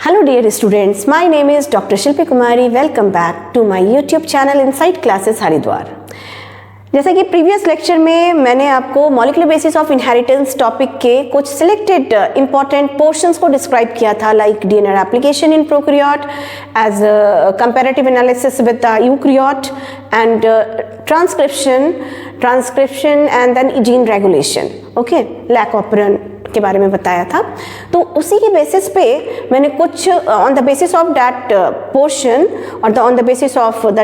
Hello dear students, my name is Dr. Shilpi Kumari. Welcome back to my YouTube channel Insight Classes Haridwar. जैसा कि previous lecture में मैंने आपको molecular basis of inheritance topic के कुछ selected important portions को describe किया था, like DNA application in prokaryote as comparative analysis with the eukaryote and transcription and then gene regulation, okay, lac operon के बारे में बताया था। तो उसी के बेसिस पे मैंने कुछ on the basis of that portion और on the basis of the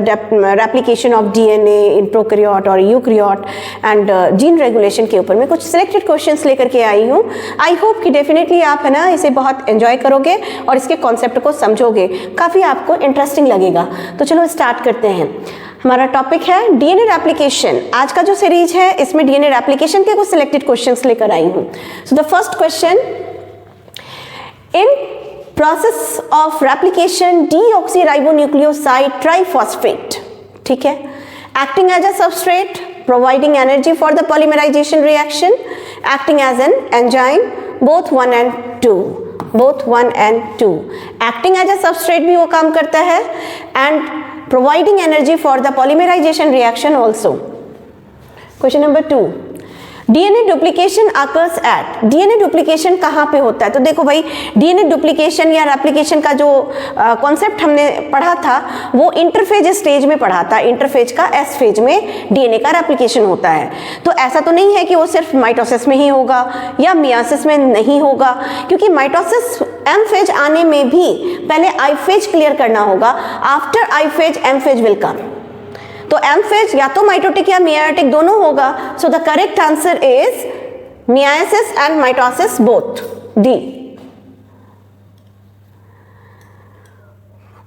replication of DNA in prokaryote और यूकैरियोट एंड जीन रेगुलेशन के ऊपर मैं कुछ सिलेक्टेड क्वेश्चंस लेकर के आई हूँ। आई होप कि डेफिनेटली आप है ना इसे बहुत एंजॉय करोगे और इसके कॉन्सेप्ट को समझोगे, काफ़ी आपको इंटरेस्टिंग लगेगा। तो चलो स्टार्ट करते हैं। हमारा टॉपिक है डीएनए रेप्लिकेशन। आज का जो सीरीज है इसमें डीएनए रेप्लिकेशन के कुछ सिलेक्टेड क्वेश्चंस लेकर आई हूं। So the first question, in process of replication deoxyribonucleoside triphosphate, ठीक है, acting as a substrate, providing energy for the polymerisation reaction, acting as an enzyme, both 1 and 2, acting as a substrate भी वो काम करता है and providing energy for the polymerization reaction also. Question number 2, DNA duplication occurs at, DNA duplication कहाँ पे होता है? तो देखो भाई, DNA duplication या replication का जो कॉन्सेप्ट हमने पढ़ा था वो इंटरफेज स्टेज में पढ़ा था। इंटरफेज का एस फेज में डीएनए का रेप्लिकेशन होता है। तो ऐसा तो नहीं है कि वो सिर्फ माइटोसिस में ही होगा या मियासिस में नहीं होगा, क्योंकि माइटोसिस एम फेज आने में भी पहले आई फेज क्लियर करना होगा। After I phase M phase will come. तो एम फेज या तो माइटोटिक या मियाटिक दोनों होगा। So the correct answer is meiosis and mitosis both, D.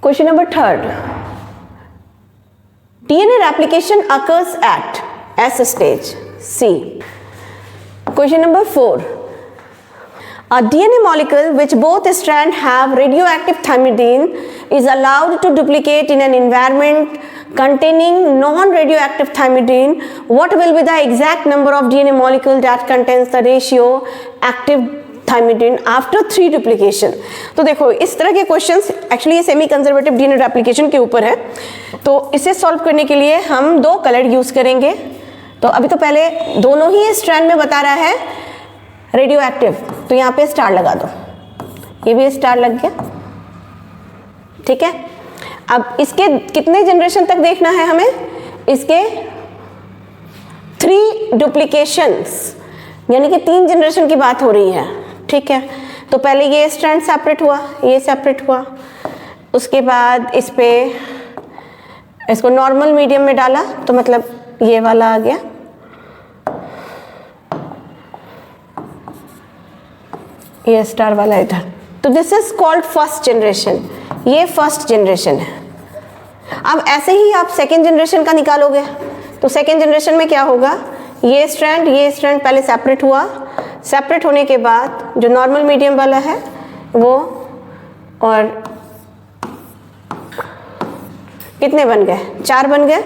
Question number 3, DNA replication occurs at S stage, C. Question number 4, a DNA molecule which both strands have radioactive thymidine is allowed to duplicate in an environment containing non-radioactive thymidine. What will be the exact number of DNA molecule that contains the ratio active thymidine after 3 duplication? तो देखो इस तरह के questions actually ये semi conservative DNA replication के ऊपर है। तो इसे सॉल्व करने के लिए हम 2 कलर यूज करेंगे। तो अभी तो पहले दोनों ही स्ट्रैंड में बता रहा है रेडियो एक्टिव, तो यहाँ पे स्टार लगा दो, ये भी स्टार लग गया, ठीक है। अब इसके कितने जनरेशन तक देखना है हमें? इसके 3 डुप्लीकेशंस, यानी कि 3 जनरेशन की बात हो रही है, ठीक है। तो पहले ये स्ट्रैंड सेपरेट हुआ, ये सेपरेट हुआ, उसके बाद इस पे इसको नॉर्मल मीडियम में डाला तो मतलब ये वाला आ गया, ये स्टार वाला इधर। तो this is called first generation, ये फर्स्ट जनरेशन है। अब ऐसे ही आप सेकेंड जनरेशन का निकालोगे तो सेकेंड जनरेशन में क्या होगा? ये स्ट्रैंड पहले सेपरेट हुआ, सेपरेट होने के बाद जो नॉर्मल मीडियम वाला है वो, और कितने बन गए? 4 बन गए,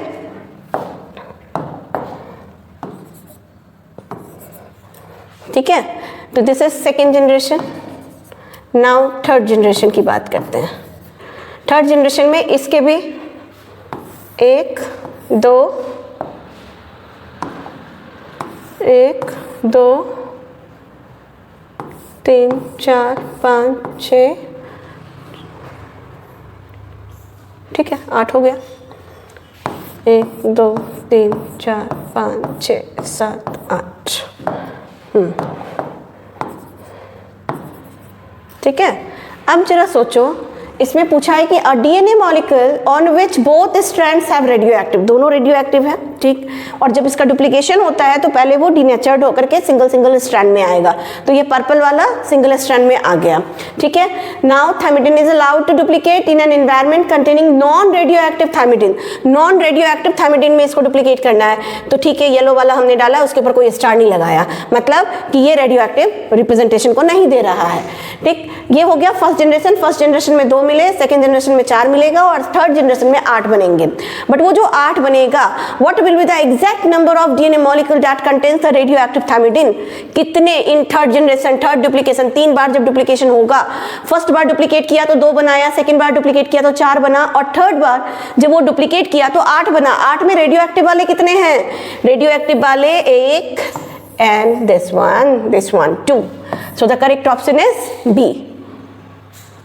ठीक है। तो this is second generation. Now third generation की बात करते हैं। थर्ड जनरेशन में इसके भी 1 2 3 4 5 6, ठीक है, 8 हो गया। 1 2 3 4 5 6 7 8, ठीक है। अब जरा सोचो, इसमें पूछा है कि a DNA molecule on which both strands have radio active, दोनों रेडियो एक्टिव है, ठीक। और जब इसका डुप्लीकेशन होता है तो पहले वो डीनेचर्ड होकर के सिंगल स्ट्रैंड में आएगा। तो ये पर्पल वाला सिंगल स्ट्रैंड में आ गया, ठीक है। Now thymidine is allowed to duplicate in an environment containing non radioactive thymidine. Non radioactive thymidine में इसको डुप्लीकेट करना है, तो ठीक है, येलो वाला हमने डाला, उसके ऊपर कोई स्टार नहीं लगाया, मतलब कि ये रेडियो एक्टिव रिप्रेजेंटेशन को नहीं दे रहा है, ठीक। ये हो गया फर्स्ट जनरेशन। फर्स्ट जनरेशन में 2 मिले, सेकेंड जनरेशन में 4 मिलेगा और थर्ड जनरेशन में 8 बनेंगे। बट वो जो 8 बनेगा, what will will be the exact number of DNA molecule that contains the radioactive thymidine? कितने in third generation, third duplication, 3 बार जब duplication होगा, फर्स्ट बार डुप्लीकेट किया तो 2 बनाया, सेकेंड बार डुप्लीकेट किया तो 4 बना, और थर्ड बार जब वो डुप्लीकेट किया तो 8 बना। 8 में रेडियो एक्टिव वाले कितने हैं? रेडियो एक्टिव वाले 1 and this one 2. So the correct option is B.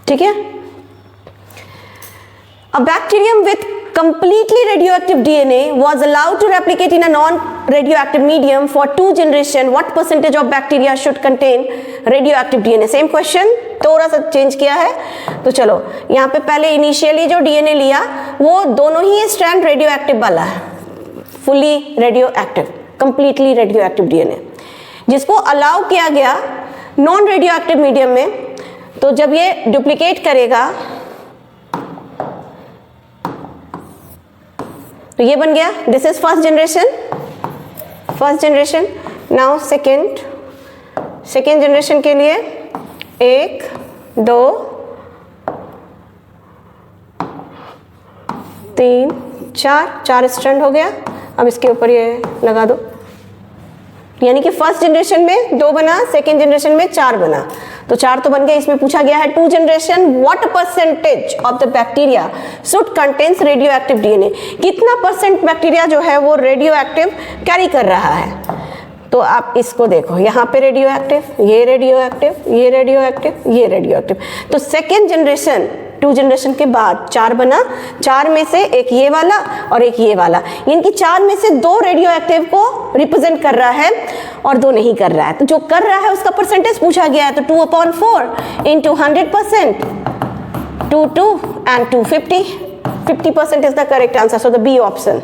ठीक है? A bacterium with completely radioactive DNA was allowed to replicate in a non-radioactive medium for 2 generations. What percentage of bacteria should contain radioactive DNA? Same question, थोड़ा सा change किया है। तो चलो यहाँ पे पहले इनिशियली जो DNA लिया वो दोनों ही स्ट्रैंड रेडियो एक्टिव वाला है, fully radio active, completely radio active DNA, जिसको अलाउ किया गया नॉन रेडियो एक्टिव मीडियम में। तो जब ये डुप्लीकेट करेगा तो ये बन गया, this is first generation. Now second generation के लिए 1 2 3 4 स्ट्रैंड हो गया। अब इसके ऊपर ये लगा दो, यानी कि फर्स्ट जनरेशन में 2 बना, सेकेंड जनरेशन में 4 बना, तो 4 तो बन गए। इसमें पूछा गया है 2 generation what percentage of the bacteria should contains radio active DNA? कितना परसेंट बैक्टीरिया जो है वो रेडियो एक्टिव कैरी कर रहा है? तो आप इसको देखो, यहाँ पे रेडियो एक्टिव, ये रेडियो एक्टिव, ये रेडियो एक्टिव, ये रेडियो एक्टिव। तो सेकेंड जनरेशन 2 जनरेशन के बाद 4 बना, 4 में से एक ये वाला और एक ये वाला, इनकी 4 में से 2 रेडियो एक्टिव को रिप्रेजेंट कर रहा है और 2 नहीं कर रहा है। तो जो कर रहा है उसका परसेंटेज पूछा गया है, तो 2/4 into 100%, 2 and 2 50% is the correct answer, so the B option.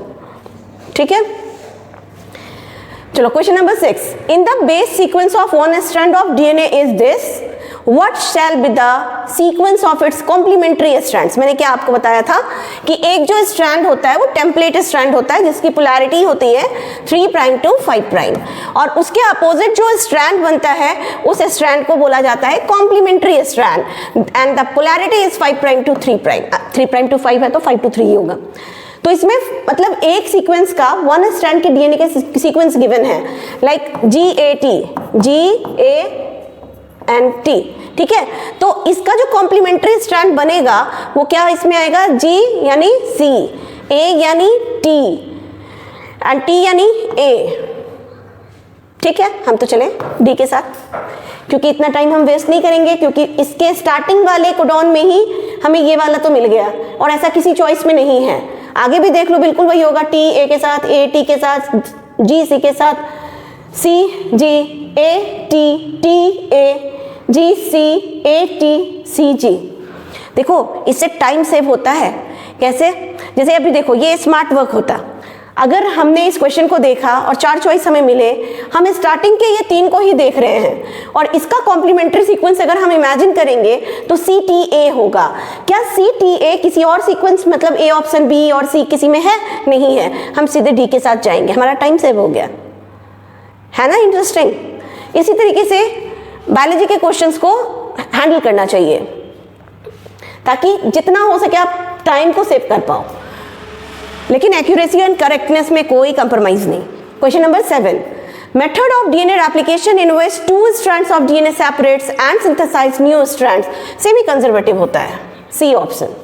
ठीक है, चलो question number 6, in the base sequence of one strand of DNA is this, What shall be the sequence of its complementary strands? मैंने क्या आपको बताया था कि एक जो स्ट्रैंड होता है वो टेम्पलेट स्ट्रैंड होता है जिसकी पोलैरिटी होती है 3' to 5', और उसके अपोजिट जो स्ट्रैंड बनता है उस स्ट्रैंड को बोला जाता है complementary strand, and the polarity is 5' to 3', 3' to 5 है तो 5 to 3 ही होगा। तो इसमें मतलब एक सीक्वेंस का वन स्ट्रैंड के DNA के सीक्वेंस गिवन है, लाइक GAT, ठीक है। तो इसका जो कॉम्प्लीमेंट्री स्ट्रैंड बनेगा वो क्या इसमें आएगा? G यानी C, A यानी T एंड T यानी A। ठीक है, हम तो चले D के साथ, क्योंकि इतना टाइम हम वेस्ट नहीं करेंगे, क्योंकि इसके स्टार्टिंग वाले कोडॉन में ही हमें ये वाला तो मिल गया और ऐसा किसी चॉइस में नहीं है। आगे भी देख लो, बिल्कुल वही होगा, T A के साथ, A T के साथ, G C के साथ, C G A T T A G C A T C G। देखो इससे टाइम सेव होता है। कैसे? जैसे अभी देखो ये स्मार्ट वर्क होता, अगर हमने इस क्वेश्चन को देखा और 4 चॉइस हमें मिले, हम स्टार्टिंग के ये 3 को ही देख रहे हैं और इसका कॉम्प्लीमेंट्री सीक्वेंस अगर हम इमेजिन करेंगे तो CTA होगा। क्या CTA किसी और सीक्वेंस मतलब A ऑप्शन, B और C किसी में है? नहीं है, हम सीधे D के साथ जाएंगे, हमारा टाइम सेव हो गया, है ना इंटरेस्टिंग। इसी तरीके से बायोलॉजी के क्वेश्चंस को हैंडल करना चाहिए ताकि जितना हो सके आप टाइम को सेव कर पाओ, लेकिन एक्यूरेसी एंड करेक्टनेस में कोई कंप्रोमाइज नहीं। Question number 7, method of DNA replication in which 2 strands of DNA separates and synthesize new strands semi conservative होता है, C option.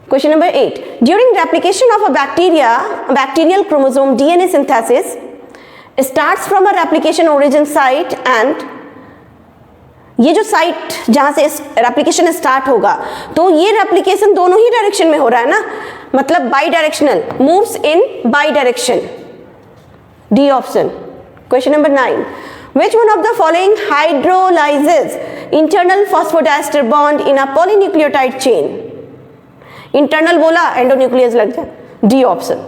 Question number 8, during replication of a bacterial chromosome DNA synthesis starts from a replication origin site and ये जो site जहां से replication start होगा, तो ये replication दोनों ही डायरेक्शन में हो रहा है ना, मतलब by directional, moves in by direction, D option. Question number 9, which one of the following hydrolyzes internal phosphodiester bond in a polynucleotide chain? Internal बोला, एंडोन्यूक्लियस लग जाए, डी ऑप्शन।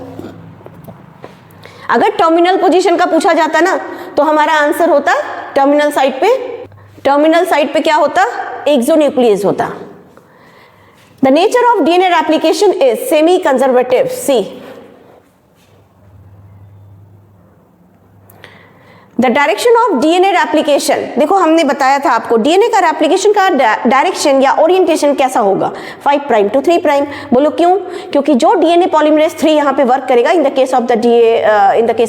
अगर टर्मिनल पोजीशन का पूछा जाता ना तो हमारा आंसर होता टर्मिनल साइट पे क्या होता? एक्सोन्यूक्लियस होता। The nature of DNA replication is semi conservative, C। The direction of DNA replication, देखो हमने बताया था आपको डीएनए का रेप्लिकेशन का डायरेक्शन या ओरिएंटेशन कैसा होगा, 5 प्राइम टू 3 प्राइम। बोलो क्यों? क्योंकि जो डीएनए पॉलीमरेज 3 यहाँ पे वर्क करेगा in the case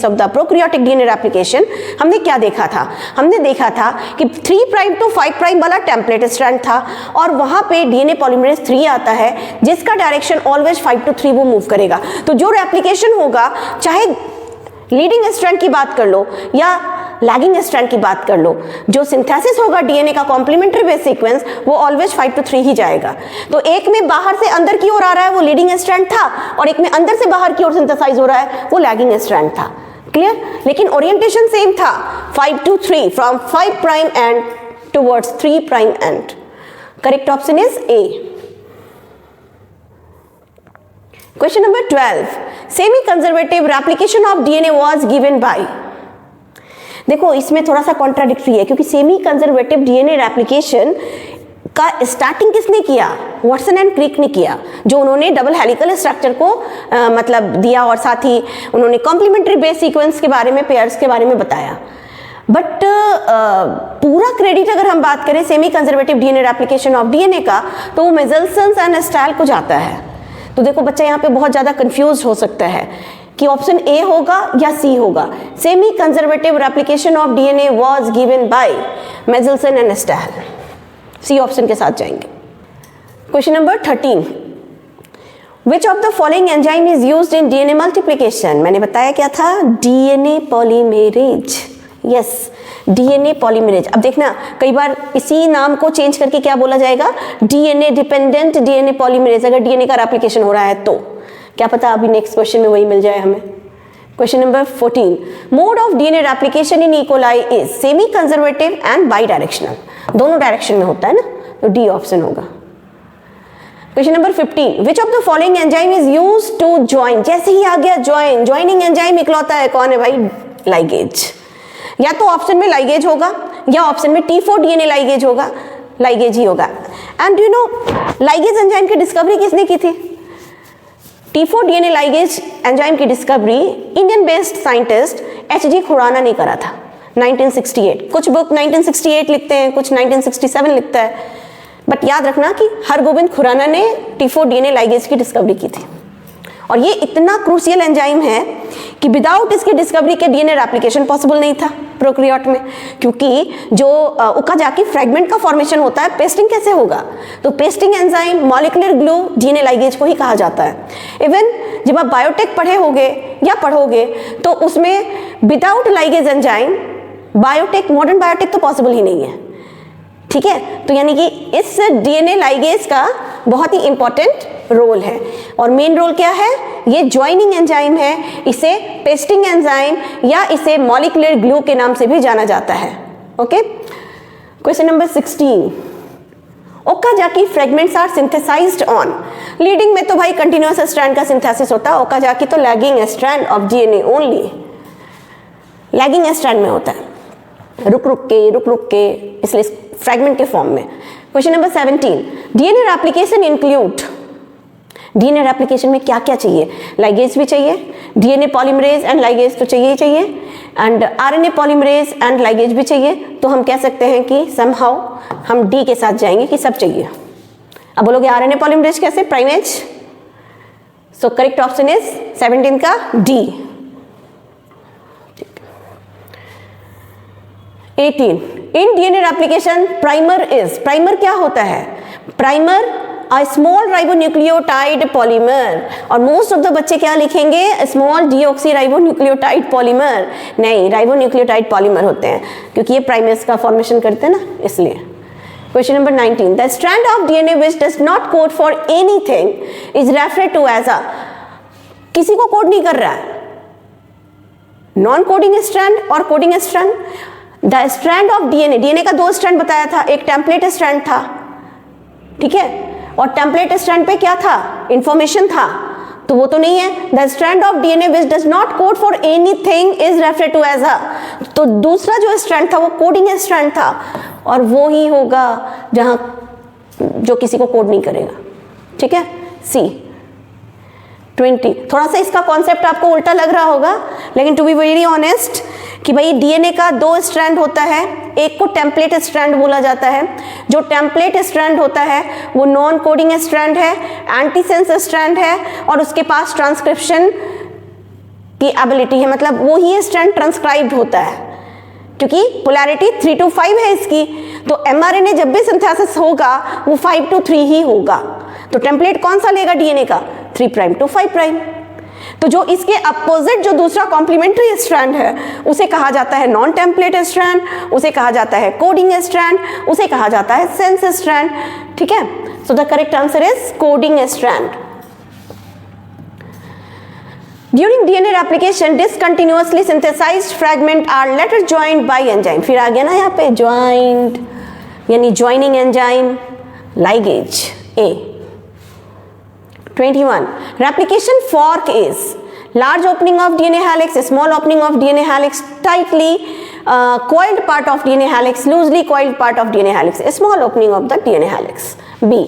of the prokaryotic DNA replication, हमने क्या देखा था? हमने देखा था कि 3 प्राइम टू 5 प्राइम वाला टेम्पलेट स्ट्रैंड था और वहाँ पे डीएनए पॉलीमरेज 3 आता है जिसका डायरेक्शन ऑलवेज 5 to 3 वो मूव करेगा। तो जो रेप्लिकेशन होगा, चाहे लीडिंग स्ट्रैंड की बात कर लो या लैगिंग स्ट्रैंड की बात कर लो, जो सिंथेसिस होगा डीएनए का कॉम्प्लीमेंट्री बेस सीक्वेंस वो ऑलवेज 5 to 3 ही जाएगा। तो एक में बाहर से अंदर की ओर आ रहा है वो लीडिंग स्ट्रैंड था और एक में अंदर से बाहर की ओर सिंथेसाइज हो रहा है वो लैगिंग स्ट्रैंड था। क्लियर? लेकिन ओरिएंटेशन सेम था, 5 to 3 from 5 prime and towards 3 prime and. Correct option is a. Question number 12, semi conservative replication of DNA was given bye. देखो इसमें थोड़ा सा कॉन्ट्राडिक्टरी है क्योंकि सेमी कंजर्वेटिव डीएनए रेप्लिकेशन का स्टार्टिंग किसने किया? वाटसन एंड क्रिक ने किया, जो उन्होंने डबल हेलिकल स्ट्रक्चर को मतलब दिया और साथ ही उन्होंने कॉम्प्लीमेंट्री बेस सीक्वेंस के बारे में, पेयर्स के बारे में बताया। बट पूरा क्रेडिट अगर हम बात करें semi conservative DNA replication of DNA का तो वो मेजल्सन एंड स्टाइल को जाता है। तो देखो बच्चा यहाँ पे बहुत ज़्यादा कंफ्यूज हो सकता है कि ऑप्शन ए होगा या सी होगा। Semi conservative replication of DNA was given by Meselson and Stahl, C option के साथ जाएंगे। Question number 13, which of the following enzyme is used in DNA multiplication? मैंने बताया क्या था? DNA polymerase. Yes, DNA polymerase. अब देखना कई बार इसी नाम को चेंज करके क्या बोला जाएगा? DNA dependent DNA polymerase. अगर डीएनए का रेप्लिकेशन हो रहा है तो क्या पता अभी नेक्स्ट क्वेश्चन में वही मिल जाए हमें। Question number 14, mode of DNA replication in E coli is semi conservative and bidirectional. दोनों डायरेक्शन में होता है ना, तो डी ऑप्शन होगा। Question number 15, which of the following enzyme is used to join? जैसे ही आ गया ज्वाइन, ज्वाइनिंग एंजाइम इकलौता है, कौन है भाई? लाइगेज। या तो ऑप्शन में लाइगेज होगा या ऑप्शन में T4 डीएनए लाइगेज होगा, लाइगेज ही होगा। And you know ligase enzyme की डिस्कवरी किसने की थी? T4 डीएनए लाइगेज एंजाइम की discovery Indian based scientist H.G. Khorana ने करा था 1968। कुछ बुक 1968 लिखते हैं, कुछ 1967 लिखता है, बट याद रखना कि हरगोविंद खुराना ने T4 डीएनए लाइगेज की डिस्कवरी की थी। और ये इतना क्रूशियल एंजाइम है कि विदाउट इसकी डिस्कवरी के डीएनए रेप्लिकेशन पॉसिबल नहीं था प्रोकैरियोट में, क्योंकि जो ओकाजाकी फ्रैगमेंट का फॉर्मेशन होता है, पेस्टिंग कैसे होगा? तो pasting enzyme, molecular glue DNA ligase को ही कहा जाता है। इवन जब आप बायोटेक पढ़े होगे या पढ़ोगे तो उसमें without ligase enzyme biotech, modern biotech तो पॉसिबल ही नहीं है। ठीक है, तो यानी कि इस डीएनए लाइगेज का बहुत ही इंपॉर्टेंट रोल है। और मेन रोल क्या है? ये ज्वाइनिंग एंजाइम है, इसे पेस्टिंग एंजाइम या इसे मॉलिक्यूलर ग्लू के नाम से भी जाना जाता है। Okay, question number 16, Okazaki fragments are synthesized on. Leading में तो भाई कंटिन्यूअस स्ट्रैंड का सिंथेसिस होता है, ओकाजाकी तो lagging strand of DNA only, lagging strand में होता है, रुक रुक के, इसलिए फ्रैगमेंट के फॉर्म में। Question number 17, DNA replication include. DNA replication में क्या क्या चाहिए? लाइगेज भी चाहिए, डीएनए पॉलीमरेज एंड लाइगेज तो चाहिए ही चाहिए, and RNA polymerase and ligase भी चाहिए। तो हम कह सकते हैं कि समहाउ हम डी के साथ जाएंगे कि सब चाहिए। अब बोलोगे आरएनए पॉलीमरेज कैसे? Primase. So correct option is 17 का D. 18, in DNA replication primer is. Primer क्या होता है? Primer a small ribonucleotide polymer. और मोस्ट ऑफ द बच्चे क्या लिखेंगे? Small deoxy ribonucleotide polymer. नहीं, राइबोन्यूक्लियोटाइड पॉलीमर होते हैं क्योंकि ये प्राइमर्स का फॉर्मेशन करते हैं ना, इसलिए। Question number 19, the strand of DNA which does not code for anything is referred to as a. किसी को कोड नहीं कर रहा है, नॉन कोडिंग स्ट्रैंड और coding strand. The strand of DNA, DNA का 2 स्ट्रैंड बताया था, एक टेम्पलेट स्ट्रैंड था, ठीक है, और टेम्पलेट स्ट्रैंड पे क्या था? इंफॉर्मेशन था, तो वो तो नहीं है। The strand of DNA which does not code for anything is referred to as a. तो दूसरा जो स्ट्रैंड था वो कोडिंग स्ट्रैंड था, और वो ही होगा जहां जो किसी को कोड नहीं करेगा। ठीक है, सी 20। थोड़ा सा इसका कॉन्सेप्ट आपको उल्टा लग रहा होगा, लेकिन टू बी वेरी ऑनेस्ट कि भाई डीएनए का 2 स्ट्रैंड होता है, एक को टेम्पलेट स्ट्रैंड बोला जाता है। जो टेम्पलेट स्ट्रैंड होता है वो नॉन कोडिंग स्ट्रैंड है, एंटीसेंस स्ट्रैंड है और उसके पास ट्रांसक्रिप्शन की एबिलिटी है, मतलब वो ही स्ट्रैंड ट्रांसक्राइब्ड होता है क्योंकि पोलैरिटी 3 to 5 है इसकी। तो एमआरएनए जब भी सिंथेसिस होगा वो 5 to 3 ही होगा। तो टेम्पलेट कौन सा लेगा डीएनए का? 3' to 5'। तो जो इसके अपोजिट जो दूसरा कॉम्प्लीमेंट्री स्ट्रैंड है उसे कहा जाता है नॉन टेम्पलेट स्ट्रैंड, उसे कहा जाता है कोडिंग स्ट्रैंड, उसे कहा जाता है सेंस स्ट्रैंड। ठीक है, सो the correct answer is coding strand. During DNA replication, discontinuously synthesized fragment are later joined by enzyme। फिर आ गया ना यहाँ पे joined यानी joining enzyme ligase A। 21. Replication fork is large opening of DNA helix, small opening of DNA helix, tightly coiled part of DNA helix, loosely coiled part of DNA helix, small opening of the DNA helix। B.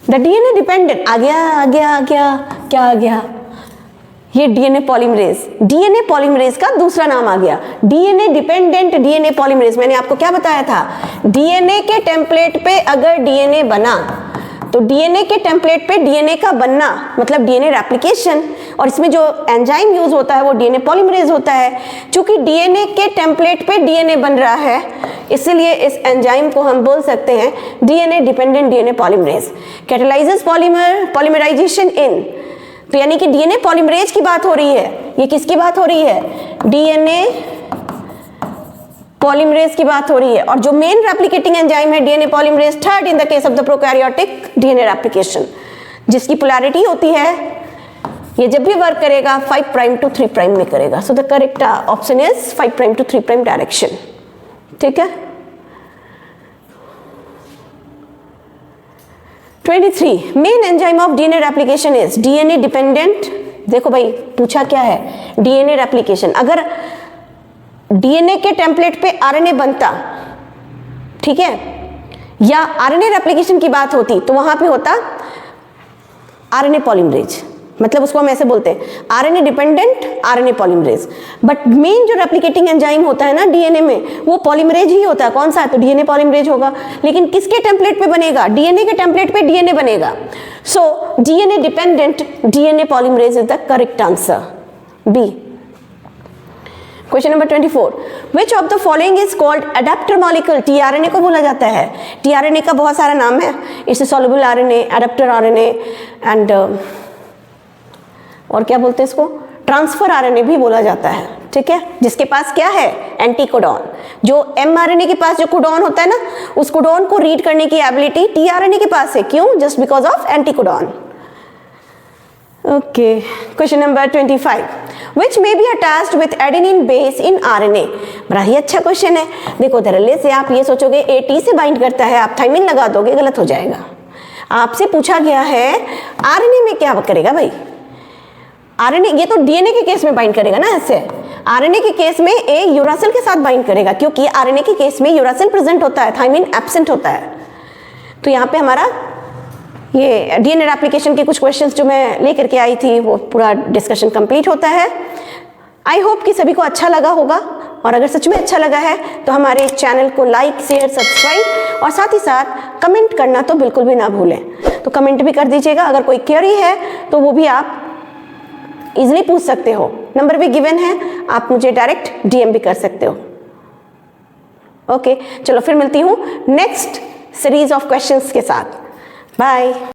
The DNA dependent आ गया क्या आ गया? ये DNA polymerase, DNA polymerase का दूसरा नाम आ गया DNA dependent DNA polymerase. मैंने आपको क्या बताया था? डीएनए के टेम्पलेट पे अगर डीएनए बना तो डीएनए के टेम्पलेट पे डीएनए का बनना मतलब डीएनए रेप्लिकेशन, और इसमें जो एंजाइम यूज होता है वो डीएनए पॉलीमरेज होता है। क्योंकि डीएनए के टेम्पलेट पे डीएनए बन रहा है इसलिए इस एंजाइम को हम बोल सकते हैं DNA dependent DNA polymerase. Catalyses polymerisation in, तो यानी कि डीएनए पॉलीमरेज की बात हो रही है। ये किसकी बात हो रही है? डीएनए पॉलीमरेज की बात हो रही है। और जो मेन रेप्लिकेटिंग एंजाइम है DNA polymerase, third in the case of the prokaryotic DNA replication, जिसकी पोलैरिटी होती है, ये जब भी वर्क करेगा 5' to 3' में करेगा। सो the correct option is 5' to 3' direction. ठीक है। 23. Main enzyme of DNA replication is DNA dependent. देखो भाई पूछा क्या है? DNA replication. अगर डीएनए के टेम्पलेट पे आरएनए बनता, ठीक है, या आरएनए रेप्लिकेशन की बात होती तो वहां पे होता आरएनए पॉलीमरेज, मतलब उसको हम ऐसे बोलते हैं RNA dependent RNA polymerase. But main जो रेप्लिकेटिंग एंजाइम होता है ना डीएनए में वो पॉलीमरेज ही होता है। कौन सा है? तो डीएनए पॉलीमरेज होगा। लेकिन किसके टेम्पलेट पे बनेगा? डीएनए के टेम्पलेट पे डीएनए बनेगा। So DNA dependent DNA polymerase is the correct answer, B. Question number 24. Which of the following is called adaptor molecule? TRNA को बोला जाता है। टीआरएनए का बहुत सारा नाम है, इसे soluble RNA, adapter RNA and और क्या बोलते हैं इसको? ट्रांसफर आरएनए भी बोला जाता है। ठीक है, जिसके पास क्या है? Anti codon. जो एमआरएनए के पास जो कोडॉन होता है ना, उस कोडॉन को रीड करने की एबिलिटी टीआरएनए के पास है। क्यों? Just because of anti codon. Okay, question number 25. Which may be attached with adenine base in RNA? बड़ा ही अच्छा क्वेश्चन है। देखो धरल्ले से आप ये सोचोगे AT से बाइंड करता है, आप थाइमिन लगा दोगे, गलत हो जाएगा। आपसे पूछा गया है आरएनए में क्या करेगा भाई? आरएनए, ये तो डीएनए के केस में बाइंड करेगा ना ऐसे। आरएनए के केस में ए यूरासिल के साथ बाइंड करेगा क्योंकि आरएनए के केस में यूरासिल प्रेजेंट होता है, थाइमिन एब्सेंट होता है। तो यहाँ पे हमारा ये डीएनए एप्लीकेशन के कुछ क्वेश्चंस जो मैं लेकर के आई थी वो पूरा डिस्कशन कंप्लीट होता है। आई होप कि सभी को अच्छा लगा होगा, और अगर सच में अच्छा लगा है तो हमारे चैनल को लाइक, शेयर, सब्सक्राइब और साथ ही साथ कमेंट करना तो बिल्कुल भी ना भूलें। तो कमेंट भी कर दीजिएगा। अगर कोई क्वेरी है तो वो भी आप इजीली पूछ सकते हो, नंबर भी गिवन है, आप मुझे डायरेक्ट डीएम भी कर सकते हो। ओके, चलो फिर मिलती हूँ नेक्स्ट सीरीज ऑफ क्वेश्चंस के साथ। बाय।